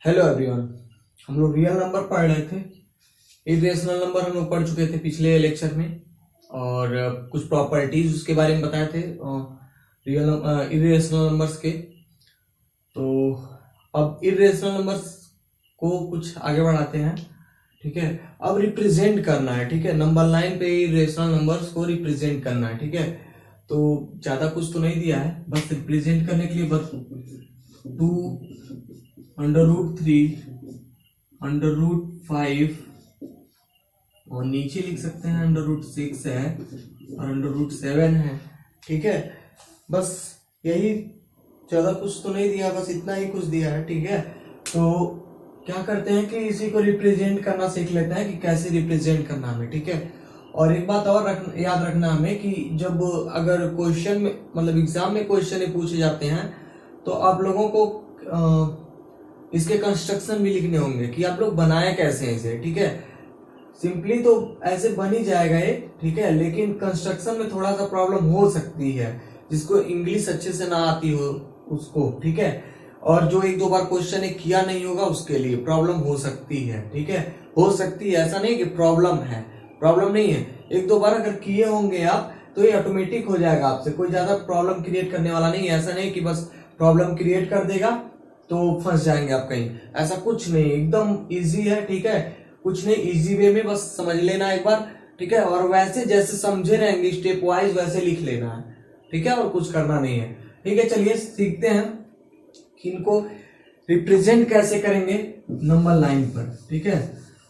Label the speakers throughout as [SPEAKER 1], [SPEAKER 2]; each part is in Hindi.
[SPEAKER 1] Hello everyone. हम लोग रियल नंबर पढ़ रहे थे। इरेशनल नंबर हम लोग पढ़ चुके थे पिछले लेक्चर में, और कुछ प्रॉपर्टीज उसके बारे में बताए थे रियल इरेशनल नंबर्स के। तो अब इरेशनल नंबर्स को कुछ आगे बढ़ाते हैं। ठीक है, अब रिप्रेजेंट करना है। ठीक है, नंबर लाइन पे इरेशनल नंबर्स को रिप्रेजेंट करना है। ठीक है, तो ज्यादा कुछ तो नहीं दिया है, बस रिप्रेजेंट करने के लिए बस 2√3 √5 और नीचे लिख सकते हैं √6 है और √7 है। ठीक है, बस यही, ज्यादा कुछ तो नहीं दिया, बस इतना ही कुछ दिया है। ठीक है, तो क्या करते हैं कि इसी को रिप्रेजेंट करना सीख लेते हैं कि कैसे रिप्रेजेंट करना हमें। ठीक है, और एक बात और याद रखना हमें कि जब अगर क्वेश्चन में मतलब एग्जाम में क्वेश्चन पूछे जाते हैं तो आप लोगों को इसके कंस्ट्रक्शन भी लिखने होंगे कि आप लोग बनाए कैसे हैं इसे। ठीक है, सिंपली तो ऐसे बन ही जाएगा ये। ठीक है, लेकिन कंस्ट्रक्शन में थोड़ा सा प्रॉब्लम हो सकती है, जिसको इंग्लिश अच्छे से ना आती हो उसको। ठीक है, और जो एक दो बार क्वेश्चन किया नहीं होगा उसके लिए प्रॉब्लम हो सकती है। ठीक है, हो सकती है, ऐसा नहीं कि प्रॉब्लम है, प्रॉब्लम नहीं है। एक दो बार अगर किए होंगे आप तो ये ऑटोमेटिक हो जाएगा, आपसे कोई ज्यादा प्रॉब्लम क्रिएट करने वाला नहीं है। ऐसा नहीं कि बस प्रॉब्लम क्रिएट कर देगा तो फंस जाएंगे आप कहीं, ऐसा कुछ नहीं, एकदम इजी है। ठीक है, कुछ नहीं, इजी वे में बस समझ लेना एक बार। ठीक है, और वैसे जैसे समझे रहेंगे स्टेप वाइज वैसे लिख लेना है। ठीक है, और कुछ करना नहीं है। ठीक है, चलिए सीखते हैं कि इनको रिप्रेजेंट कैसे करेंगे नंबर लाइन पर। ठीक है,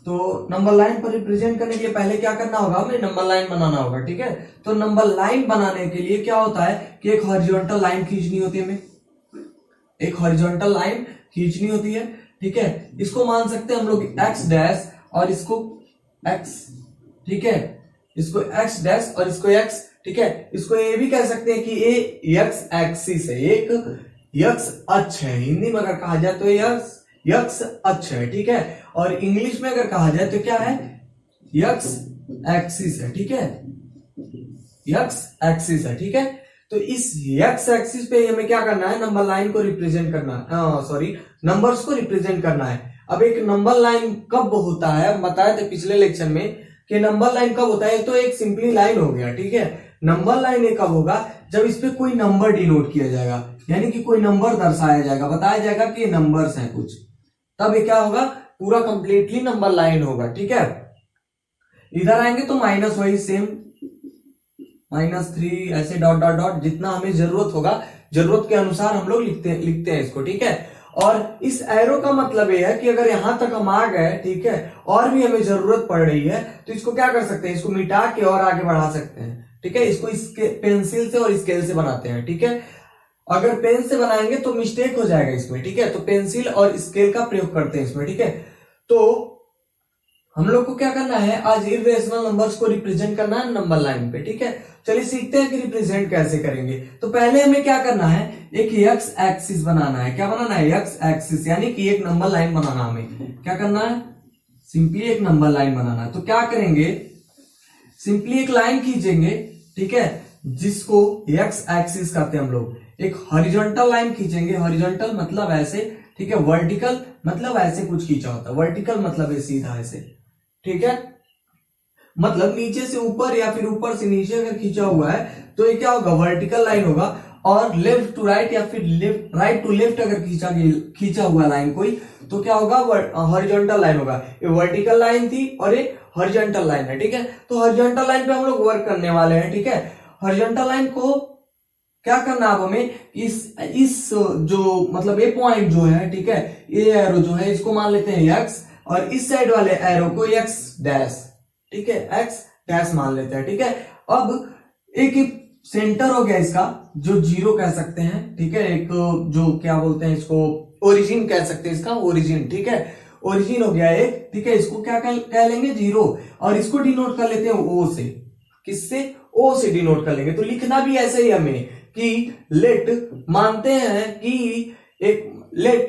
[SPEAKER 1] तो नंबर लाइन पर रिप्रेजेंट करने के लिए पहले क्या करना होगा, हमें नंबर लाइन बनाना होगा। ठीक है, तो नंबर लाइन बनाने के लिए क्या होता है कि एक हॉरिजॉन्टल लाइन खींचनी होती है हमें, एक हॉरिजॉन्टल लाइन खींचनी होती है। ठीक है, इसको मान सकते हैं हम लोग एक्स डैश और इसको एक्स। ठीक है, इसको एक्स डैश और इसको एक्स। ठीक है, इसको ये भी कह सकते हैं कि ये एक्स एक्सिस है, एक एक्स अक्ष है। हिंदी में अगर कहा जाए तो एक्स अक्ष है। ठीक है, और इंग्लिश में अगर कहा जाए तो क्या है, एक्स एक्सिस है। ठीक है, एक्स एक्सिस है। ठीक है, तो इस एक्स एक्सिस पे हमें क्या करना है, नंबर लाइन को रिप्रेजेंट करना है, सॉरी नंबर्स को रिप्रेजेंट करना है। अब एक नंबर लाइन कब होता है, हम बताए थे पिछले लेक्चर में कि नंबर लाइन कब होता है, तो एक सिंपली लाइन हो गया। ठीक है, नंबर लाइन एक कब होगा, जब इस पे कोई नंबर डिनोट किया जाएगा, यानी कि कोई नंबर दर्शाया जाएगा, बताया जाएगा कि ये नंबर्स हैं कुछ, तब ये क्या होगा, पूरा कंप्लीटली नंबर लाइन होगा। ठीक है, इधर आएंगे तो माइनस, वही सेम -3 ऐसे डॉट डॉट डॉट, जितना हमें जरूरत होगा जरूरत के अनुसार हम लोग लिखते हैं इसको। ठीक है, और इस एरो का मतलब यह है कि अगर यहां तक हम आ गए, ठीक है, और भी हमें जरूरत पड़ रही है तो इसको क्या कर सकते हैं, इसको मिटा के और आगे बढ़ा सकते हैं। ठीक है, इसको इसके पेंसिल से और स्केल से बनाते हैं। ठीक है, अगर पेन से बनाएंगे तो मिस्टेक हो जाएगा इसमें। ठीक है, तो पेंसिल और स्केल का प्रयोग करते हैं इसमें। ठीक है, तो हम लोग को क्या करना है, आज इरेशनल नंबर्स को रिप्रेजेंट करना है नंबर लाइन पे। ठीक है, चलिए सीखते हैं कि रिप्रेजेंट कैसे करेंगे। तो पहले हमें क्या करना है, एक एक्स एक्सिस बनाना है। क्या बनाना है, एक्स एक्सिस, यानी कि एक नंबर लाइन बनाना। हमें क्या करना है, सिंपली एक नंबर लाइन बनाना है। तो क्या करेंगे, सिंपली एक लाइन खींचेंगे। ठीक है, जिसको एक्स एक्सिस कहते हैं हम लोग। एक हॉरिजॉन्टल लाइन खींचेंगे, हॉरिजॉन्टल मतलब ऐसे। ठीक है, वर्टिकल मतलब ऐसे कुछ खींचा होता है, वर्टिकल मतलब है सीधा ऐसे। ठीक है, मतलब नीचे से ऊपर या फिर ऊपर से नीचे अगर खींचा हुआ है तो ये क्या होगा, वर्टिकल लाइन होगा। और लेफ्ट टू राइट या फिर राइट टू लेफ्ट अगर खींचा हुआ लाइन कोई, तो क्या होगा, हॉरिजॉन्टल लाइन होगा। ये वर्टिकल लाइन थी और ये हॉरिजॉन्टल लाइन है। ठीक है, तो हॉरिजॉन्टल लाइन पे हम लोग वर्क करने वाले हैं। ठीक है, हॉरिजॉन्टल लाइन को क्या करना है हमें, इस जो मतलब ये पॉइंट जो है, ठीक है, ये एरो जो है इसको मान लेते हैं एक्स, और इस साइड वाले एरो को एक्स डैश। ठीक है, एक्स डैश मान लेते हैं। ठीक है, अब एक सेंटर हो गया इसका, जो जीरो कह सकते हैं। ठीक है, एक जो क्या बोलते हैं इसको, ओरिजिन कह सकते हैं इसका, ओरिजिन। ठीक है, ओरिजिन हो गया एक। ठीक है, इसको क्या कह लेंगे, जीरो, और इसको डिनोट कर लेते हैं ओ से। किससे, ओ से डिनोट कर लेंगे। तो लिखना भी ऐसे ही हमें कि लेट, मानते हैं कि एक let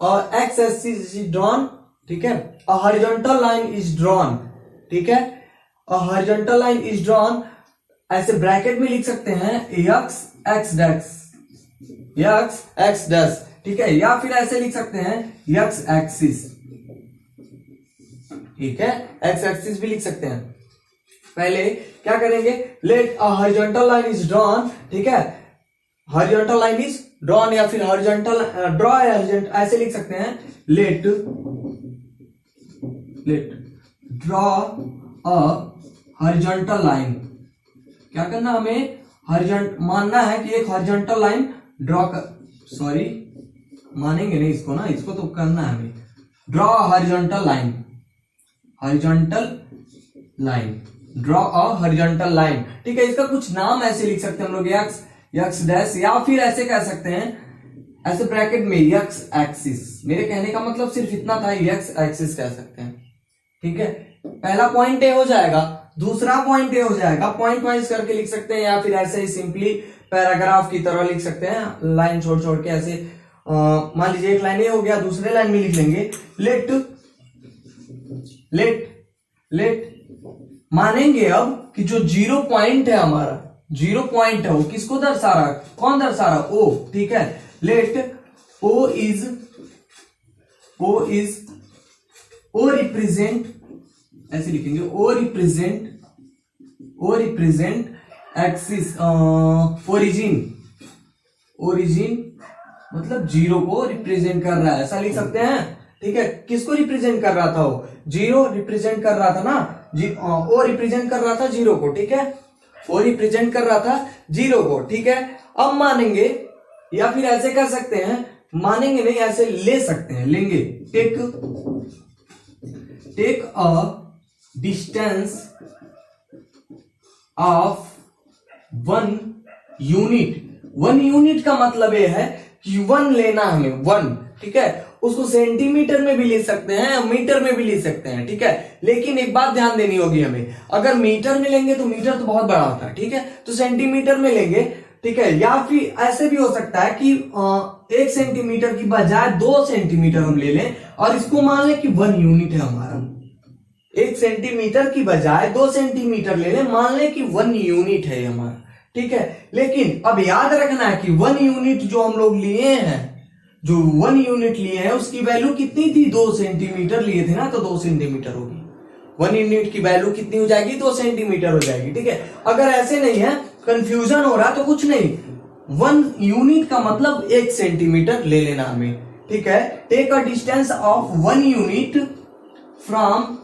[SPEAKER 1] X axis is drawn. ठीक है, a horizontal line is drawn. ठीक है, a horizontal line is drawn, ऐसे ब्रैकेट में लिख सकते हैं X X dash, X X dash, ठीक है, या फिर ऐसे लिख सकते हैं एक्स एक्सिस, ठीक है, एक्स एक्सिस भी लिख सकते हैं। पहले क्या करेंगे, let a horizontal line is drawn, ठीक है, हॉरिजॉन्टल लाइन इज ड्रॉन या फिर हॉरिजॉन्टल ड्रॉ ऐसे लिख सकते हैं, let draw a horizontal line. क्या करना हमें, मानना है कि एक हॉरिजॉन्टल लाइन ड्रॉ कर, सॉरी मानेंगे नहीं इसको ना, इसको तो करना है हमें, draw horizontal line, draw a horizontal line, ठीक है। इसका कुछ नाम ऐसे लिख सकते हैं हम लोग, एक्स डैश, या फिर ऐसे कह सकते हैं, ऐसे ब्रैकेट में एक्स एक्सिस। मेरे कहने का मतलब सिर्फ इतना था, एक्स एक्सिस कह सकते हैं, ठीक है। पहला पॉइंट ए हो जाएगा, दूसरा पॉइंट ए हो जाएगा, पॉइंट वाइज करके लिख सकते हैं, या फिर ऐसे ही सिंपली पैराग्राफ की तरह लिख सकते हैं, लाइन छोड़ छोड़ के ऐसे। मान लीजिए एक लाइन ए हो गया, दूसरे लाइन में लिख लेंगे लेट मानेंगे अब कि जो 0 पॉइंट है हमारा, 0 पॉइंट है वो किसको दर्शा रहा, कौन दर्शा रहा, ओ, ठीक है। लेट ओ रिप्रेजेंट, ऐसे लिखेंगे, ओ रिप्रेजेंट एक्सिस, ओरिजिन मतलब 0 को रिप्रेजेंट कर रहा है, ऐसा लिख सकते हैं, ठीक है। किसको रिप्रेजेंट कर रहा था वो, 0 रिप्रेजेंट कर रहा था ना, ओ रिप्रेजेंट कर रहा था 0 को, ठीक है, ओ रिप्रेजेंट कर रहा था 0 को, ठीक है। अब मानेंगे, या फिर ऐसे कर सकते हैं, मानेंगे नहीं ऐसे ले सकते हैं, लेंगे, take a distance of 1 unit का मतलब ये है कि 1 लेना हमें, 1, ठीक है। उसको सेंटीमीटर में भी ले सकते हैं, मीटर में भी ले सकते हैं, ठीक है। लेकिन एक बात ध्यान देनी होगी हमें, अगर मीटर में लेंगे तो मीटर तो बहुत बड़ा होता है, ठीक है, तो सेंटीमीटर में लेंगे, ठीक है। या फिर ऐसे भी हो सकता है कि 1 सेंटीमीटर की बजाय 2 सेंटीमीटर हम ले लें, और इसको मान लें कि 1 यूनिट है हमारा, 1 सेंटीमीटर की बजाय 2 सेंटीमीटर ले लें, मान लें कि 1 यूनिट है हमारा, ठीक है। लेकिन अब याद रखना है कि 1 यूनिट जो हम लोग लिए हैं, जो 1 यूनिट लिए हैं, उसकी वैल्यू कितनी थी, 2 सेंटीमीटर लिए थे ना, तो 2 सेंटीमीटर होगी। 1 यूनिट की वैल्यू कितनी हो जाएगी, 2 सेंटीमीटर हो जाएगी, ठीक है। अगर ऐसे नहीं है, कंफ्यूजन हो रहा तो कुछ नहीं, 1 यूनिट का मतलब 1 सेंटीमीटर ले लेना हमें, ठीक है। Take a distance of 1 unit from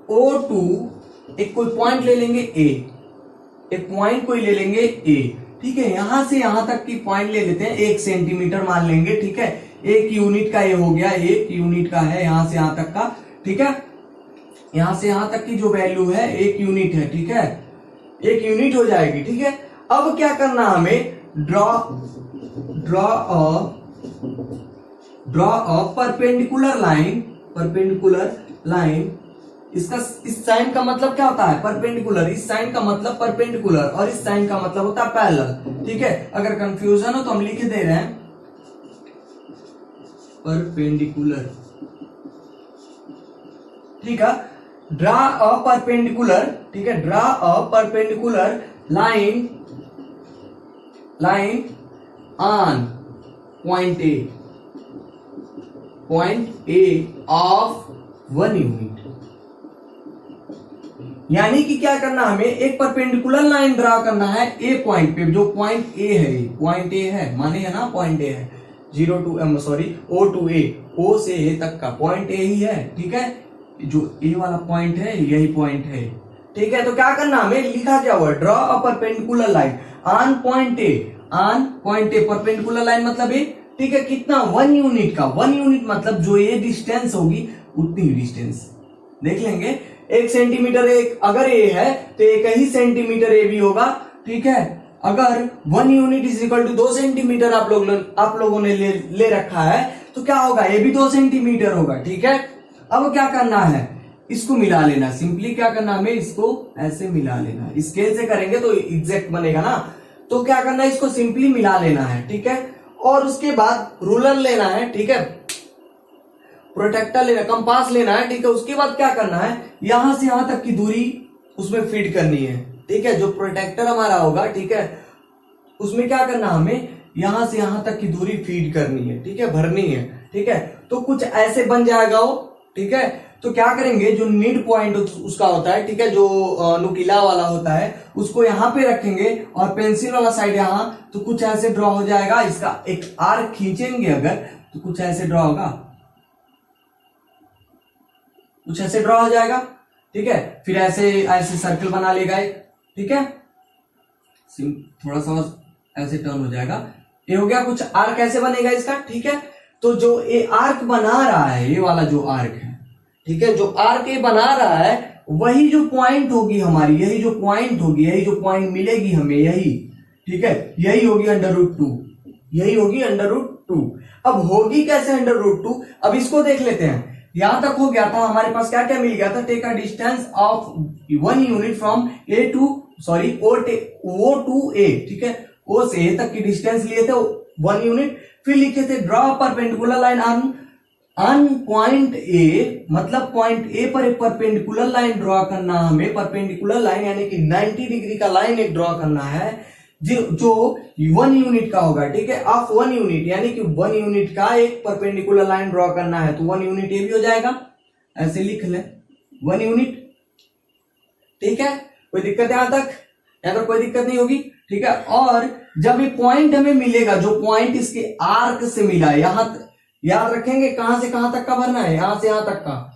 [SPEAKER 1] O to, एक कोई पॉइंट ले लेंगे ए, एक पॉइंट कोई ले लेंगे ए, ठीक है। यहां से यहां तक की पॉइंट ले लेते हैं, 1 सेंटीमीटर मान लेंगे, ठीक है। 1 यूनिट का ये हो गया, 1 यूनिट का है यहां से यहां तक का, ठीक है। यहां से यहां तक की जो वैल्यू है 1 यूनिट है, ठीक है, 1 यूनिट हो जाएगी, ठीक है। अब क्या करना हमें, ड्रॉ अ परपेंडिकुलर लाइन, इसका, इस साइन का मतलब क्या होता है, परपेंडिकुलर, इस साइन का मतलब परपेंडिकुलर, और इस साइन का मतलब होता है पैरेलल, ठीक है। अगर कंफ्यूजन हो तो हम लिख दे रहे हैं परपेंडिकुलर, ठीक है। ड्रा अ परपेंडिकुलर, ठीक है, draw a perpendicular line on point A of 1 unit. यानी कि क्या करना हमें, एक परपेंडिकुलर लाइन ड्रा करना है ए पॉइंट पे, जो पॉइंट ए है, पॉइंट ए है, माने है ना, पॉइंट ए है, ओ टू ए, ओ से ए तक का पॉइंट ए ही है, ठीक है। जो ए वाला पॉइंट है यही पॉइंट है, ठीक है। तो क्या करना हमें, लिखा क्या हुआ, draw a perpendicular line on point A, perpendicular line मतलब ए, ठीक है। कितना, 1 यूनिट का, 1 यूनिट मतलब जो ये डिस्टेंस होगी उतनी ही डिस्टेंस देख लेंगे। 1 सेंटीमीटर एक अगर ए है तो 1 ही सेंटीमीटर ए भी होगा, ठीक है। अगर 1 unit is equal to 2 centimetre आप लोगों ने ले रखा है, तो क्या होगा, ये भी 2 सेंटीमीटर होगा, ठीक है। अब क्या करना है, इसको मिला लेना, सिंपली क्या करना हमें, इसको ऐसे मिला लेना, स्केल से करेंगे तो एग्जैक्ट बनेगा ना, तो क्या करना है, इसको सिंपली मिला लेना है, ठीक है। और उसके बाद रूलर लेना है, ठीक है, प्रोटेक्टर लेना, कंपास लेना है, ठीक है। उसके बाद क्या करना है, यहां से यहां तक की दूरी उसमें फीड करनी है, ठीक है। जो प्रोटेक्टर हमारा होगा, ठीक है, उसमें क्या करना हमें, यहां से यहां तक की दूरी फीड करनी है, ठीक है, भरनी है, ठीक है। तो कुछ ऐसे बन जाएगा वो, ठीक है। तो क्या करेंगे, जो मिड पॉइंट उसका होता है, ठीक है, जो नुकीला वाला होता है, उसको यहां पे रखेंगे और पेंसिल वाला साइड यहां, तो कुछ ऐसे ड्रॉ हो जाएगा। इसका एक आर्क खींचेंगे अगर, तो कुछ ऐसे ड्रॉ होगा, कुछ ऐसे ड्रॉ हो जाएगा, ठीक है। फिर ऐसे ऐसे सर्कल बना लेगा एक, ठीक है, थोड़ा सा ऐसे टर्न हो जाएगा। ये हो गया, कुछ आर्क ऐसे बनेगा इसका, ठीक है। तो जो ये आर्क बना रहा है, ये वाला जो आर्क है, ठीक है, जो आर्क ये बना रहा है, वही जो पॉइंट होगी हमारी, यही जो पॉइंट होगी, यही जो पॉइंट मिलेगी हमें, यही, ठीक है, यही होगी √2, यही होगी √2। अब होगी कैसे √2, अब इसको देख लेते हैं। यहां तक हो गया था, हमारे पास क्या क्या मिल गया था, take a distance of 1 unit from A to O to A, ठीक है, ओ से ए तक की डिस्टेंस लिए थे 1 यूनिट। फिर लिखे थे draw perpendicular line on point A, मतलब पॉइंट ए पर एक परपेंडिकुलर लाइन ड्रॉ करना हमें, परपेंडिकुलर लाइन यानी कि 90 डिग्री का लाइन एक ड्रॉ करना है जो 1 यूनिट का होगा, ठीक है, ऑफ 1 यूनिट, यानी कि 1 यूनिट का एक परपेंडिकुलर लाइन ड्रॉ करना है। तो 1 यूनिट ये भी हो जाएगा, ऐसे लिख ले 1 यूनिट, ठीक है। कोई दिक्कत है यहां तक? यहां तक कोई दिक्कत नहीं होगी, ठीक है। और जब ये पॉइंट हमें मिलेगा, जो पॉइंट इसके आर्क से मिला है, यहां याद रखेंगे कहां से कहां तक का भरना है, यहां से यहां तक का,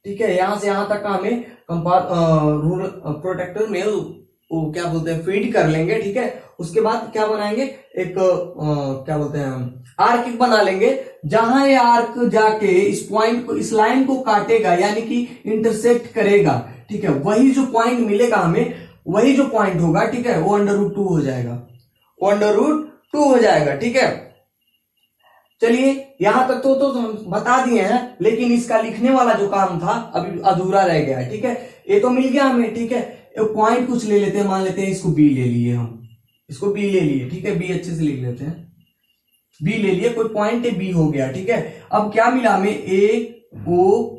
[SPEAKER 1] ठीक है, यहां से यहां तक का हमें रूल प्रोटेक्टर में वो क्या बोलते हैं, फीड कर लेंगे, ठीक है। उसके बाद क्या बनाएंगे, एक क्या बोलते हैं, आर्क बना लेंगे, जहां ये आर्क जाके इस पॉइंट को, इस लाइन को काटेगा, यानी कि इंटरसेक्ट करेगा, ठीक है, वही जो पॉइंट मिलेगा हमें, वही जो पॉइंट होगा, ठीक है, वो √2 हो जाएगा, वो √2 हो जाएगा, ठीक है। चलिए यहां तक तो हम बता दिए हैं, लेकिन इसका लिखने वाला जो काम था अभी अधूरा रह गया है, ठीक है। ये तो मिल गया हमें, ठीक है। एक पॉइंट कुछ ले लेते हैं, मान लेते हैं इसको बी ले लिए, हम इसको बी ले लिए, ठीक है, बी अच्छे से लिख लेते हैं, बी ले लिए, कोई पॉइंट है बी हो गया, ठीक है। अब क्या मिला हमें, ए ओ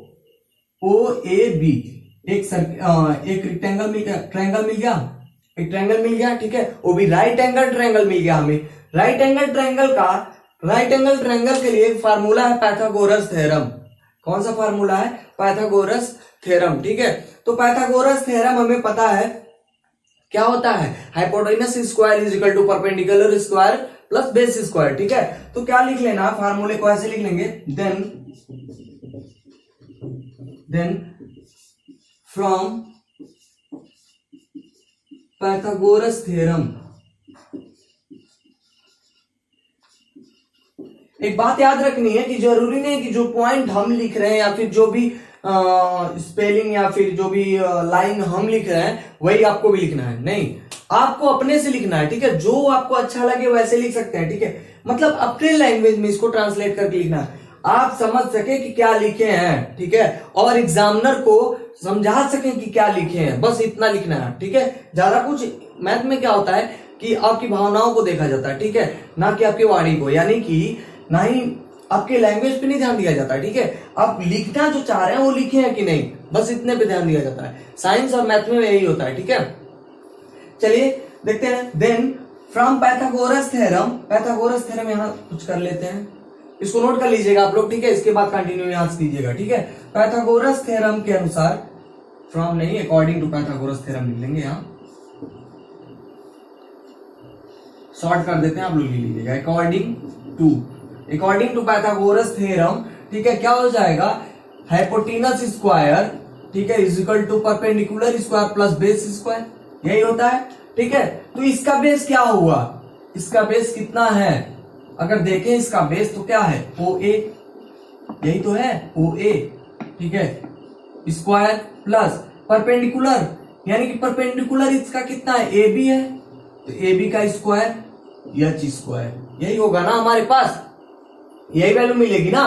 [SPEAKER 1] ए बी, एक रेक्टेंगल मिल गया, ट्रायंगल मिल गया, एक ट्रायंगल मिल गया, ठीक है, वो भी राइट एंगल ट्रायंगल मिल गया हमें। राइट एंगल ट्रायंगल के लिए एक फार्मूला है पाइथागोरस थ्योरम। कौन सा फार्मूला है, पाइथागोरस थ्योरम, ठीक है। तो पाइथागोरस थ्योरम हमें पता है क्या होता है, hypotenuse square is equal to perpendicular square plus base square, ठीक है। तो क्या लिख लेना, फार्मूले को ऐसे लिख लेंगे, देन फ्रॉम पाइथागोरस थ्योरम। एक बात याद रखनी है कि जरूरी नहीं कि जो पॉइंट हम लिख रहे हैं या फिर जो भी स्पेलिंग या फिर जो भी लाइन हम लिख रहे हैं वही आपको भी लिखना है, नहीं, आपको अपने से लिखना है, ठीक है। जो आपको अच्छा लगे वैसे लिख सकते हैं, ठीक है, मतलब अपने लैंग्वेज में इसको ट्रांसलेट करके लिखना है, आप समझ सके कि क्या लिखे हैं, ठीक है, और एग्जामिनर को समझा सके कि क्या लिखे हैं, बस इतना लिखना है, ठीक है। ज्यादा कुछ मैथ में क्या होता है कि आपकी भावनाओं को देखा जाता है, ठीक है, ना कि आपकी वाणी को, यानी कि ना ही आपके लैंग्वेज पे नहीं ध्यान दिया जाता है, ठीक है। आप लिखना जो चाह रहे हैं वो लिखे हैं कि नहीं, बस इतने पे ध्यान दिया जाता है। साइंस और मैथ में यही होता है, ठीक है। चलिए देखते हैं, देन फ्रॉम पाइथागोरस थ्योरम यहां कुछ कर लेते हैं, इसको नोट कर लीजिएगा आप लोग, ठीक है, इसके बाद कंटिन्यू यहां से कीजिएगा, ठीक है। पाइथागोरस थ्योरम के अनुसार, फ्रॉम नहीं, अकॉर्डिंग टू पाइथागोरस थ्योरम लिख लेंगे, यहां शॉर्ट कर देते हैं, आप लोग लिख लीजिएगा, अकॉर्डिंग टू पाइथागोरस थ्योरम, ठीक है, क्या हो जाएगा, हाइपोटेनस स्क्वायर, ठीक है, is equal to perpendicular square plus base square, यही होता है, ठीक है। तो इसका बेस क्या हुआ, इसका बेस कितना है, अगर देखें इसका बेस तो क्या है, OA, यही तो है OA, ठीक है, स्क्वायर प्लस परपेंडिकुलर, यानी कि परपेंडिकुलर इसका कितना है, AB है, तो AB का स्क्वायर H स्क्वायर, यही होगा ना हमारे पास, यही वैल्यू मिलेगी ना।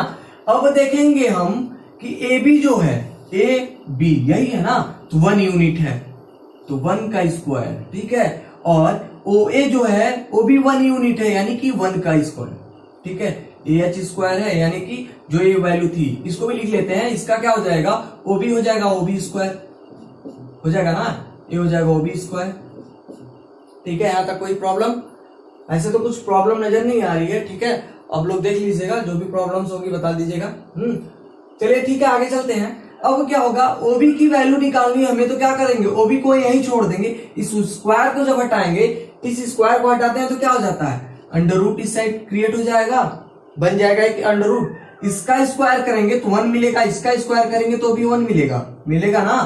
[SPEAKER 1] अब देखेंगे हम कि AB जो है, AB यही है ना, तो 1 यूनिट है, तो 1 का स्क्वायर, ठीक है, और OA जो है वो भी 1 यूनिट है, यानी कि 1 का स्क्वायर, ठीक है, AH स्क्वायर है, यानी कि जो ये वैल्यू थी, इसको भी लिख लेते हैं, इसका क्या हो जाएगा, OB हो जाएगा, OB स्क्वायर हो जाएगा ना, ये हो जाएगा OB स्क्वायर, ठीक है। यहां तक कोई प्रॉब्लम ऐसे तो कुछ प्रॉब्लम नजर नहीं आ रही है, ठीक है। आप लोग देख लीजिएगा, जो भी प्रॉब्लम्स होगी बता दीजिएगा। चलिए ठीक है, आगे चलते हैं। अब क्या होगा, ओबी की वैल्यू निकालनी है हमें, तो क्या करेंगे, ओबी को यहीं छोड़ देंगे। इस स्क्वायर को जब हटाएंगे, इस स्क्वायर को हटाते हैं तो क्या हो जाता है, अंडर रूट इस साइड क्रिएट हो जाएगा, बन जाएगा एक अंडर रूट। इसका स्क्वायर करेंगे तो 1 मिलेगा, इसका स्क्वायर करेंगे तो भी 1 मिलेगा ना।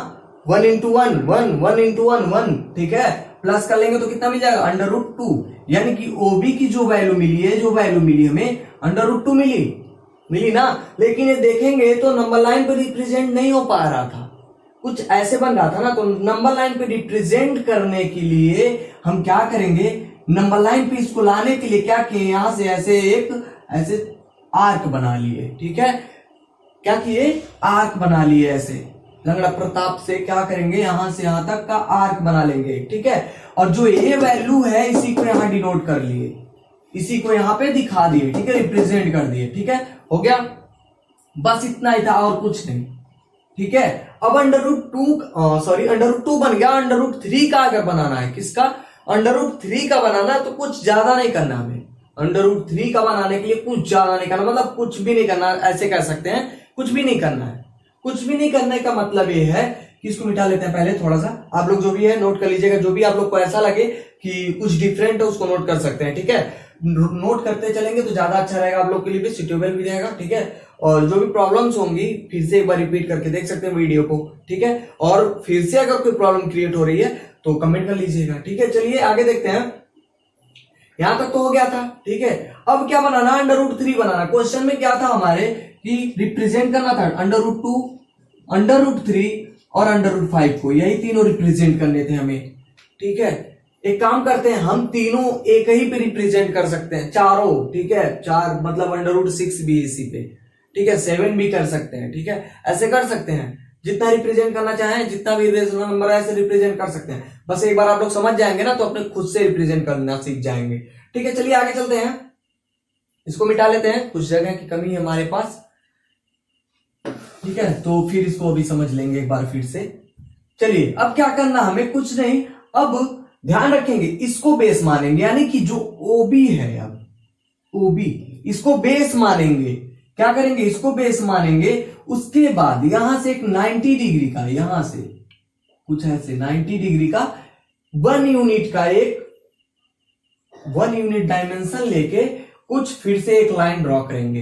[SPEAKER 1] 1 इंटू 1 1, 1 इंटू 1 1, ठीक है। प्लस कर लेंगे तो कितना मिल जाएगा, अंडर रूट 2। यानी कि ओबी की जो वैल्यू मिली है, जो वैल्यू मिली हमें, अंडर रूट 2 मिली ना। लेकिन ये देखेंगे तो नंबर लाइन पे रिप्रेजेंट नहीं हो पा रहा था, कुछ ऐसे बन रहा था ना। तो नंबर लाइन पे रिप्रेजेंट करने के लिए हम क्या करेंगे, नंबर लाइन पे इसको लाने के लिए क्या किए, यहां से ऐसे आर्क बना लिए, ठीक है। क्या किए, आर्क बना लिए, ऐसे लंगड़ा प्रताप से क्या करेंगे, यहां से यहां तक का आर्क बना लेंगे, ठीक है। और जो ये वैल्यू है, इसी को यहां डिनोट कर लिए, इसी को यहां पे दिखा दिए, ठीक है, रिप्रेजेंट कर दिए, ठीक है। हो गया, बस इतना ही था और कुछ नहीं, ठीक है। अब अंडर रूट 2 बन गया। अंडर रूट 3 का अगर बनाना है, किसका, अंडर रूट 3 का बनाना है, तो कुछ ज्यादा नहीं करना हमें। अंडर रूट 3 का बनाने के लिए कुछ ज्यादा नहीं करना, मतलब कुछ भी नहीं करना, ऐसे कह सकते हैं, कुछ भी नहीं करना है। कुछ भी नहीं करने का मतलब ये है कि इसको मिटा लेते हैं पहले थोड़ा सा। आप लोग जो भी है नोट कर लीजिएगा, जो भी आप लोग को ऐसा लगे कि कुछ डिफरेंट है उसको नोट कर सकते हैं, ठीक है। नोट करते चलेंगे तो ज्यादा अच्छा रहेगा, आप लोग के लिए भी सुटेबल भी रहेगा, ठीक है। और जो भी प्रॉब्लम्स होंगी फिर से एक बार रिपीट करके देख सकते हैं वीडियो को, ठीक है। और फिर से अगर कोई प्रॉब्लम क्रिएट हो रही है तो कमेंट कर लीजिएगा, ठीक है। चलिए आगे देखते हैं, यहां तक तो हो गया था, ठीक है। अब क्या बनाना, अंडर रूट 3 बनाना। क्वेश्चन में क्या था हमारे कि रिप्रेजेंट करना था अंडर रूट 2, अंडर रूट 3 और अंडर रूट 5 को, यही तीनों रिप्रेजेंट करने थे हमें, ठीक है। एक काम करते हैं, हम तीनों एक ही पे रिप्रेजेंट कर सकते हैं, चारों, ठीक है। 4 मतलब अंडर रूट 6 भी इसी पे, ठीक है। 7 भी कर सकते हैं, ठीक है। ऐसे कर सकते हैं, जितना रिप्रेजेंट करना चाहें, जितना भी रेशनल नंबर है ऐसे रिप्रेजेंट कर सकते हैं। बस एक बार आप लोग समझ जाएंगे ना तो अपने खुद से रिप्रेजेंट करना सीख जाएंगे, ठीक है। चलिए आगे चलते हैं, इसको मिटा लेते हैं, कुछ जगह की कमी है हमारे पास, ठीक है। तो फिर इसको अभी समझ लेंगे एक बार फिर से। चलिए अब क्या करना हमें, कुछ नहीं, अब ध्यान रखेंगे, इसको बेस मानेंगे, यानी कि जो ओबी है, अब ओबी इसको बेस मानेंगे। क्या करेंगे, इसको बेस मानेंगे। उसके बाद यहां से एक 90 डिग्री का, यहां से कुछ ऐसे 90 डिग्री का 1 यूनिट का एक 1 यूनिट डायमेंशन लेके कुछ फिर से एक लाइन ड्रॉ करेंगे।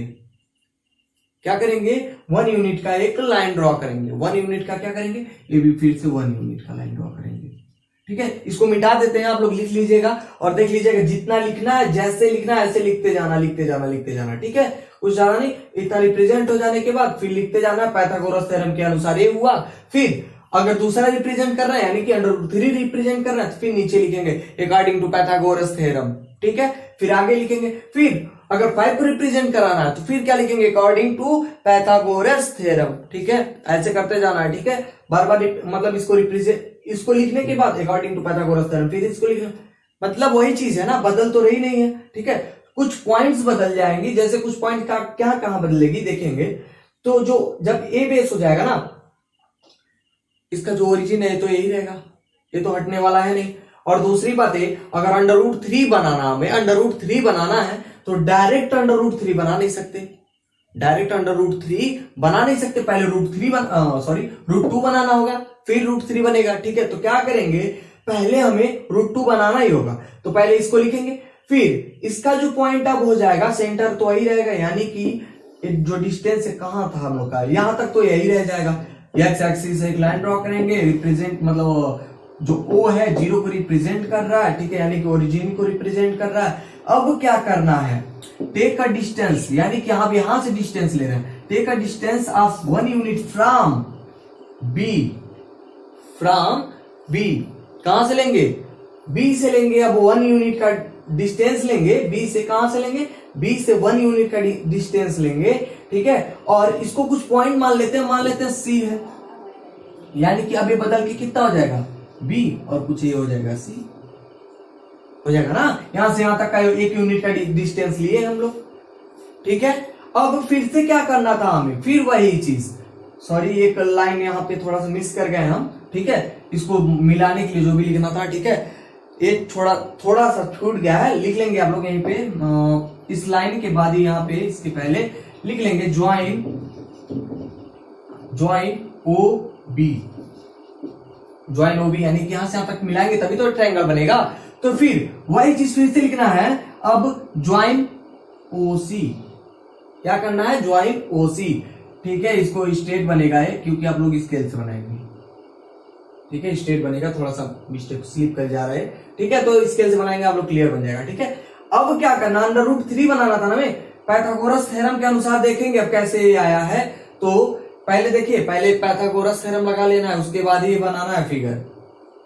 [SPEAKER 1] क्या करेंगे, 1 यूनिट का एक लाइन ड्रॉ करेंगे। 1 यूनिट का क्या करेंगे, ये भी फिर से 1 यूनिट का लाइन ड्रॉ करेंगे, ठीक है। इसको मिटा देते हैं, आप लोग लिख लीजिएगा और देख लीजिएगा, जितना लिखना है, जैसे लिखना है ऐसे लिखते जाना, ठीक है। कुछ ज्यादा नहीं, इतना रिप्रेजेंट हो जाने के बाद फिर लिखते जाना, पाइथागोरस थ्योरम के अनुसार ये हुआ। फिर अगर दूसरा रिप्रेजेंट कर रहा है, यानी कि अंडर रूट 3 रिप्रेजेंट कर रहा है, तो फिर नीचे लिखेंगे अकॉर्डिंग टू पाइथागोरस थ्योरम, ठीक है। फिर आगे लिखेंगे, फिर अगर 5 को रिप्रेजेंट कराना है तो फिर क्या लिखेंगे, अकॉर्डिंग टू पाइथागोरस थ्योरम, ठीक है। ऐसे करते जाना है, ठीक है। बार बार मतलब इसको लिखने के बाद अकॉर्डिंग टू पाइथागोरस थ्योरम, फिर इसको लिखना, मतलब वही चीज है ना, बदल तो रही नहीं है, ठीक है। कुछ पॉइंट्स बदल जाएंगी, जैसे कुछ पॉइंट का क्या कहां बदलेगी देखेंगे। तो जो जब ए बेस हो जाएगा ना, इसका जो ओरिजिन है तो यही रहेगा, ये तो हटने वाला है नहीं। और दूसरी बात है, अगर अंडर रूट 3 बनाना, हमें अंडर रूट 3 बनाना है तो डायरेक्ट अंडर रूट 3 बना नहीं सकते, डायरेक्ट अंडर रूट 3 बना नहीं सकते। पहले रूट 2 बनाना होगा, फिर रूट 3 बनेगा, ठीक है। तो क्या करेंगे, पहले हमें रूट 2 बनाना ही होगा, तो पहले इसको लिखेंगे। फिर इसका जो पॉइंट अब हो जाएगा, सेंटर तो वही रहेगा, यानी कि जो डिस्टेंस है कहां था हम लोग का, यहां तक तो यही रह जाएगा। एक्स एक्सिस से एक लाइन ड्रॉ करेंगे, रिप्रेजेंट मतलब जो O है 0 को रिप्रेजेंट कर रहा है, ठीक है, यानी कि ओरिजिन को रिप्रेजेंट कर रहा है। अब क्या करना है, टेक अ डिस्टेंस, यानी कि हम यहां से डिस्टेंस ले रहे हैं, take a distance of 1 unit from B. कहां से लेंगे, बी से लेंगे। अब 1 यूनिट का डिस्टेंस लेंगे, बी से कहां से लेंगे, बी से 1 यूनिट का डिस्टेंस लेंगे, ठीक है। और इसको कुछ पॉइंट मान लेते हैं सी है, यानी कि अब ये बदल के कितना हो जाएगा, बी, और कुछ ये हो जाएगा सी, हो जाएगा ना। यहां से यहां तक का 1 यूनिट का डिस्टेंस लिए हम लोग, ठीक है। अब फिर से क्या करना था हमें, फिर वही चीज, सॉरी एक लाइन यहां पे थोड़ा सा मिस कर गए हम, ठीक है। इसको मिलाने के लिए जो भी लिखना था, ठीक है, ये थोड़ा सा छूट गया है, लिख लेंगे आप लोग यहीं पे इस लाइन के बाद ही यहाँ पे इसके पहले लिख लेंगे join O B, join O B, यानी कि यहां से यहां तक मिलाएंगे तभी तो ट्रायंगल बनेगा। तो फिर वही चीज फिर से लिखना है, अब ज्वाइन ओ सी, क्या करना है, ज्वाइन ओ सी, ठीक है। इसको स्ट्रेट बनेगा है क्योंकि आप लोग स्केल से बनाएंगे, ठीक है, स्ट्रेट बनेगा, थोड़ा सा मिस्टेक स्लिप कर जा रहा है, ठीक है, तो स्केल से बनाएंगे आप लोग, क्लियर बन जाएगा, ठीक है। अब क्या करना, √3 बनाना था ना हमें, पाइथागोरस थ्योरम के अनुसार देखेंगे अब कैसे आया है। तो पहले देखिए, पहले पाइथागोरस थ्योरम लगा लेना है, उसके बाद ये बनाना है फिगर,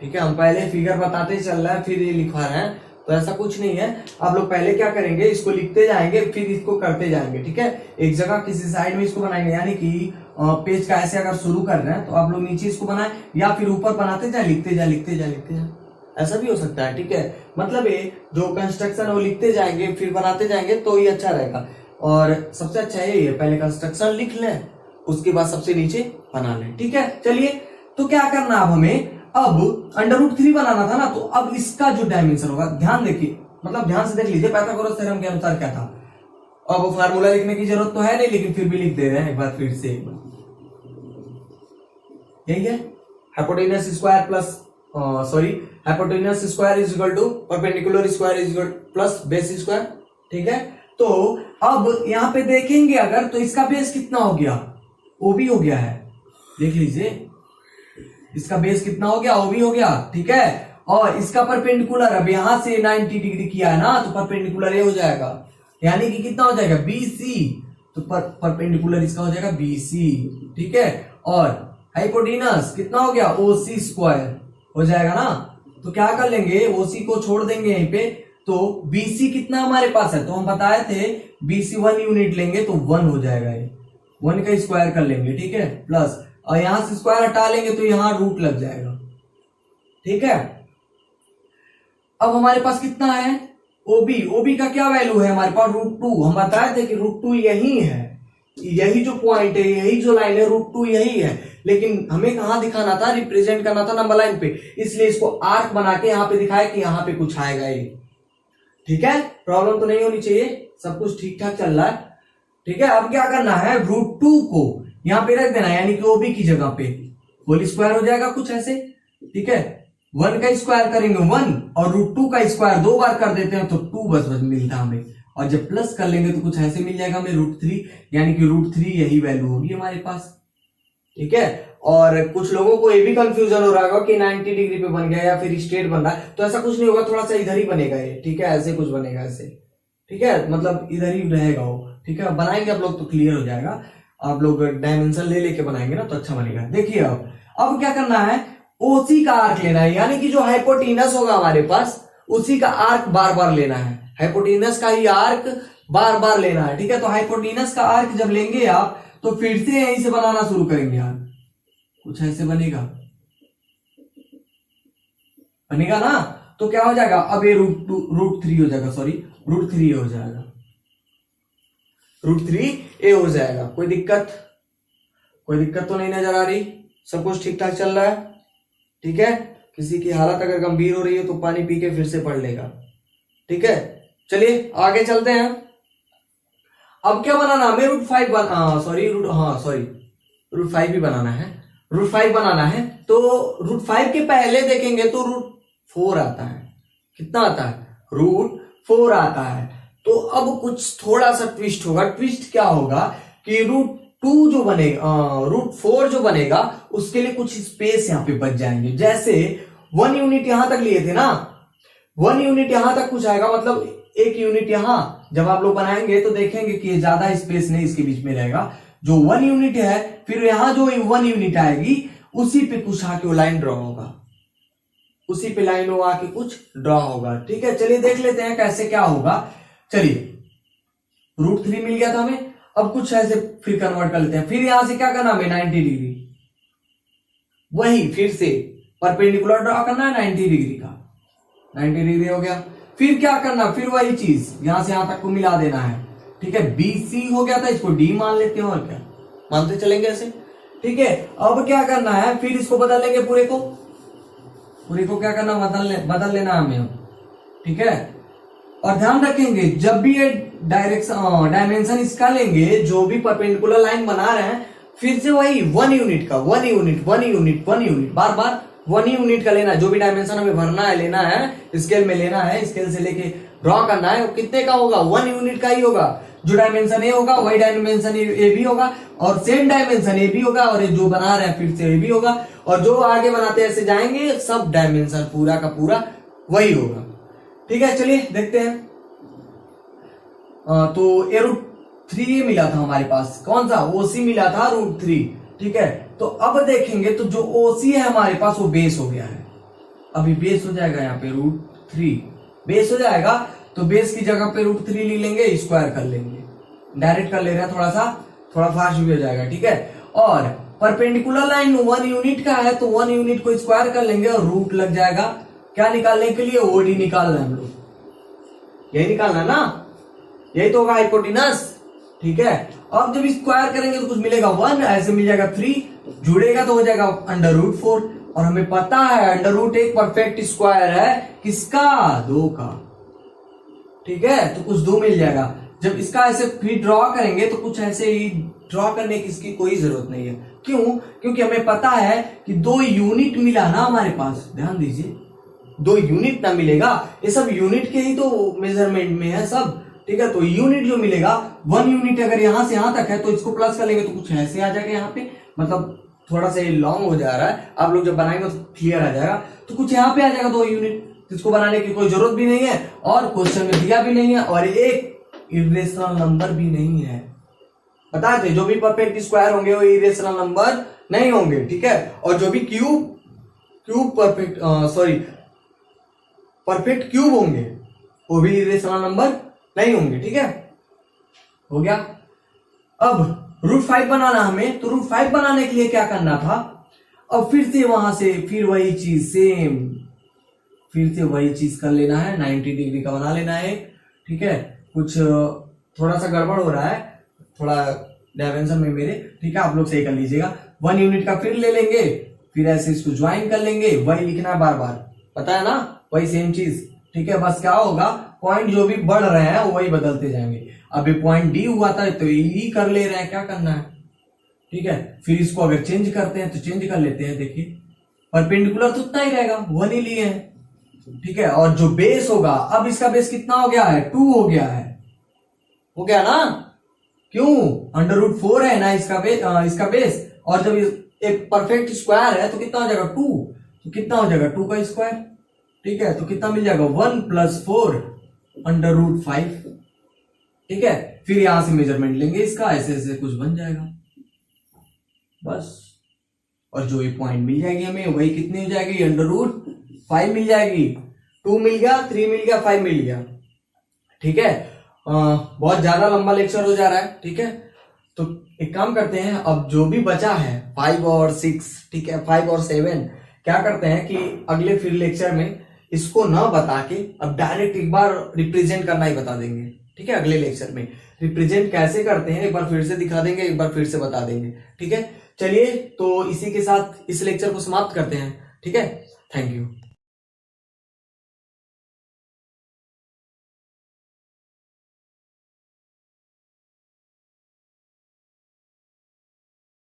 [SPEAKER 1] ठीक है। हम पहले फिगर बताते चल रहा है फिर ये लिखवा रहे हैं, तो ऐसा कुछ नहीं है। आप लोग पहले क्या करेंगे, इसको लिखते जाएंगे फिर इसको करते जाएंगे, ठीक है। एक जगह किसी साइड में इसको बनाएंगे, यानी कि पेज का ऐसे अगर शुरू कर रहे हैं तो आप लोग नीचे इसको बनाए या फिर ऊपर बनाते जाए, लिखते जाए लिखते जाए लिखते जाए, ऐसा भी हो सकता है, ठीक है। मतलब ये जो कंस्ट्रक्शन है वो लिखते जाएंगे फिर बनाते जाएंगे तो ये अच्छा रहेगा। और सबसे अच्छा यही है, पहले कंस्ट्रक्शन लिख लें उसके बाद सबसे नीचे बना लें, ठीक है। चलिए, तो क्या करना अब हमें, अब √3 बनाना था ना, तो अब इसका जो डायमेंशन होगा, ध्यान देखिए, मतलब ध्यान से देख लीजिए पाइथागोरस थ्योरम के अनुसार क्या था। अब फार्मूला लिखने की जरूरत तो है नहीं, लेकिन फिर भी लिख दे रहे हैं एक बार फिर से, यही है, hypotenuse square plus hypotenuse square is equal to perpendicular square is equal plus base square, ठीक है। तो अब यहां पे देखेंगे अगर, तो इसका बेस कितना हो गया, ओबी हो गया है, देख लीजिए इसका बेस कितना हो गया, ओबी हो गया, ठीक है। और इसका परपेंडिकुलर अब यहां से 90 डिग्री किया है ना, तो परपेंडिकुलर ये हो जाएगा, यानी कि कितना हो जाएगा, बीसी, तो परपेंडिकुलर इसका हो जाएगा बीसी, ठीक है। और हाइपोटेन्यूज कितना हो गया, ओसी स्क्वायर हो जाएगा ना, तो क्या कर लेंगे, ओसी को छोड़ देंगे यहीं पे, तो बीसी कितना हमारे पास है, तो हम बताए थे बीसी 1 यूनिट लेंगे तो 1 हो जाएगा, ये 1 का स्क्वायर कर लेंगे, ठीक है, प्लस, और यहां से स्क्वायर हटा लेंगे तो यहां रूट लग जाएगा, ठीक है। अब हमारे पास कितना है, ओबी का क्या वैल्यू है हमारे पास, √2, हम बताए थे कि √2 यही है, यही जो पॉइंट है, यही जो लाइन है, √2 यही है, लेकिन हमें कहां दिखाना था, रिप्रेजेंट करना था नंबर लाइन पे, इसलिए इसको आर्क बना के यहां पे दिखाया कि यहां पे कुछ आएगा ये, ठीक है। प्रॉब्लम तो नहीं होनी चाहिए, सब कुछ ठीक ठाक चल रहा है, ठीक है। अब क्या करना है, √2 को यहां पे रख देना, यानी कि ओबी की जगह पे होल स्क्वायर हो जाएगा कुछ ऐसे, ठीक है। 1 का स्क्वायर करेंगे 1 और √2 का स्क्वायर 2 बार कर देते हैं तो 2 बस मिलता हमें, और जब प्लस कर लेंगे तो कुछ ऐसे मिल जाएगा हमें √3, यानी कि √3 यही वैल्यू होगी हमारे पास, ठीक है। और कुछ लोगों को ये भी कंफ्यूजन हो रहा होगा कि 90 डिग्री पे बन गया या फिर स्ट्रेट बन रहा है, तो ऐसा कुछ नहीं होगा, थोड़ा सा इधर ही बनेगा ये, ठीक है, ऐसे कुछ बनेगा ऐसे, ठीक है, मतलब इधर ही रहेगा वो, ठीक है। बनाएंगे आप लोग तो क्लियर हो जाएगा, आप लोग डायमेंशन ले लेके बनाएंगे ना तो अच्छा बनेगा। देखिए अब क्या करना है, ओसी का आर्क लेना है, यानी कि जो हाइपोटेनस होगा हमारे पास उसी का आर्क बार बार लेना है, हाइपोटेनस का ही आर्क बार बार लेना है, ठीक है। तो हाइपोटेनस का आर्क जब लेंगे आप तो फिर से यहीं से बनाना शुरू करेंगे आप, कुछ ऐसे बनेगा ना, तो क्या हो जाएगा, अब ये √3 हो जाएगा, √3 हो जाएगा, √3a हो जाएगा। कोई दिक्कत तो नहीं नजर आ रही, सब कुछ ठीक ठाक चल रहा है, ठीक है। किसी की हालत अगर गंभीर हो रही है तो पानी पी के फिर से पढ़ लेगा, ठीक है। चलिए आगे चलते हैं। अब क्या बनाना हमें, √5 भी बनाना है, √5 बनाना है। तो √5 के पहले देखेंगे तो √4 आता है, कितना आता है, √4 आता है। तो अब कुछ थोड़ा सा ट्विस्ट होगा, ट्विस्ट क्या होगा कि √2 जो बनेगा, √4 जो बनेगा उसके लिए कुछ स्पेस यहां पे बच जाएंगे, जैसे 1 यूनिट यहां तक लिए थे ना, 1 यूनिट यहां तक कुछ आएगा, मतलब 1 यूनिट यहां जब आप लोग बनाएंगे तो देखेंगे कि ज्यादा स्पेस नहीं इसके बीच में रहेगा, जो 1 यूनिट है, फिर यहां जो 1 यूनिट आएगी उसी पे कुछ आके वो लाइन ड्रॉ होगा, उसी पे लाइन वो आके कुछ ड्रॉ होगा, ठीक है। चलिए देख लेते हैं कैसे क्या होगा। चलिए √3 मिल गया था हमें, अब कुछ ऐसे फिर कन्वर्ट कर लेते हैं, फिर यहां से क्या करना हमें, 90 डिग्री, वही फिर से परपेंडिकुलर ड्रॉ करना है 90 डिग्री का, 90 डिग्री हो गया। फिर क्या करना, फिर वही चीज यहां से यहां तक को मिला देना है, ठीक है। BC हो गया था, इसको D मान लेते हैं, और क्या मानते चलेंगे ऐसे, ठीक है। अब क्या करना है, फिर इसको बदल लेंगे पूरे को, पूरी को क्या करना, बदल लेना हमें, ठीक है। और ध्यान रखेंगे जब भी ये डायमेंशन इसका लेंगे, जो भी परपेंडिकुलर लाइन बना रहे हैं, फिर से वही 1 यूनिट का, 1 यूनिट 1 यूनिट 1 यूनिट, बार बार 1 यूनिट का लेना है। जो भी डायमेंशन हमें भरना है, लेना है, स्केल में लेना है, स्केल से लेके ड्रॉ करना है, वो कितने का होगा, 1 यूनिट का ही होगा। जो डायमेंशन ए होगा वही डायमेंशन ए भी होगा, और सेम डायमेंशन ए भी होगा, और ये जो बना रहे हैं फिर से ए भी होगा, और जो आगे बनाते ऐसे जाएंगे, सब डायमेंशन पूरा का पूरा वही होगा, ठीक है। चलिए देखते हैं। तो ए √3 मिला था हमारे पास, कौन सा, ओसी मिला था √3, ठीक है। तो अब देखेंगे तो जो ओसी है हमारे पास वो बेस हो गया है, अभी बेस हो जाएगा यहाँ पे √3 बेस हो जाएगा, तो बेस की जगह पे √3 ले लेंगे, स्क्वायर कर लेंगे, डायरेक्ट कर ले रहे हैं, थोड़ा फास्ट भी हो जाएगा, ठीक है। और परपेंडिकुलर लाइन 1 यूनिट का है, तो 1 यूनिट को स्क्वायर कर लेंगे और रूट लग जाएगा, क्या निकालने के लिए, ओडी निकालना है हम लोग, यही निकालना है ना, यही तो होगा हाइपोटेनस, ठीक है। अब जब स्क्वायर करेंगे तो कुछ मिलेगा 1, ऐसे मिल जाएगा 3, जुड़ेगा तो हो जाएगा √4, और हमें पता है √1 एक परफेक्ट स्क्वायर है किसका, 2 का, ठीक है। तो कुछ 2 मिल जाएगा। जब इसका ऐसे फिर ड्रॉ करेंगे तो कुछ ऐसे ही ड्रॉ करने की इसकी कोई जरूरत नहीं है, क्यों, क्योंकि हमें पता है कि 2 यूनिट मिला ना हमारे पास, ध्यान दीजिए 2 यूनिट ना मिलेगा, ये सब यूनिट के ही तो मेजरमेंट में है सब, ठीक है। तो यूनिट जो मिलेगा 1 यूनिट अगर यहां से यहां तक है तो इसको प्लस कर लेंगे तो कुछ ऐसे आ जाएगा यहाँ पे, मतलब थोड़ा सा लॉन्ग हो जा रहा है, आप लोग जब बनाएंगे तो क्लियर आ जाएगा। तो कुछ यहाँ पे आ जाएगा 2 यूनिट, इसको बनाने की कोई जरूरत भी नहीं है, और क्वेश्चन में दिया भी नहीं है, और एक इरेशनल नंबर भी नहीं है, बता थे जो भी परफेक्ट स्क्वायर होंगे वो इरेशनल नंबर नहीं होंगे, ठीक है। और जो भी क्यूब परफेक्ट क्यूब होंगे वो भी इरेशनल नंबर नहीं होंगे, ठीक है, हो गया। अब √5 बनाना हमें, तो √5 बनाने के लिए क्या करना था, अब फिर से वहां से फिर वही चीज सेम, फिर से वही चीज कर लेना है, 90 डिग्री का बना लेना है, ठीक है। कुछ थोड़ा सा गड़बड़ हो रहा है, थोड़ा डायमेंशन में मेरे, ठीक है, आप लोग सही कर लीजिएगा। 1 यूनिट का फिर ले लेंगे, फिर ऐसे इसको ज्वाइन कर लेंगे, वही लिखना है बार बार, पता है ना, वही सेम चीज, ठीक है। बस क्या होगा, पॉइंट जो भी बढ़ रहे हैं वही बदलते जाएंगे। अभी पॉइंट डी हुआ था तो ई कर ले रहे हैं, क्या करना है, ठीक है। फिर इसको अगर चेंज करते हैं तो चेंज कर लेते हैं, देखिए परपेंडिकुलर तो उतना ही रहेगा, 1 ही लिए हैं, ठीक है। और जो बेस होगा, अब इसका बेस कितना हो गया है, 2 हो गया है, हो गया ना, क्यों, √4 है ना इसका बेस, और जब एक परफेक्ट स्क्वायर है तो कितना हो जाएगा 2, तो कितना हो जाएगा 2 का स्क्वायर, ठीक है। तो कितना मिल जाएगा 1 + 4 √5, ठीक है। फिर यहां से मेजरमेंट लेंगे इसका, ऐसे ऐसे कुछ बन जाएगा बस, और जो ये पॉइंट मिल जाएगी हमें वही कितनी हो जाएगी, √5 मिल जाएगी, 2 मिल गया, 3 मिल गया, 5 मिल गया, ठीक है। बहुत ज्यादा लंबा लेक्चर हो जा रहा है, ठीक है। तो एक काम करते हैं, अब जो भी बचा है 5 और 6, ठीक है, 5 और 7 क्या करते हैं कि अगले फिर लेक्चर में इसको ना बता के अब डायरेक्ट एक बार रिप्रेजेंट करना ही बता देंगे, ठीक है। अगले लेक्चर में रिप्रेजेंट कैसे करते हैं एक बार फिर से दिखा देंगे, एक बार फिर से बता देंगे, ठीक है। चलिए, तो इसी के साथ इस लेक्चर को समाप्त करते हैं, ठीक है। Thank you.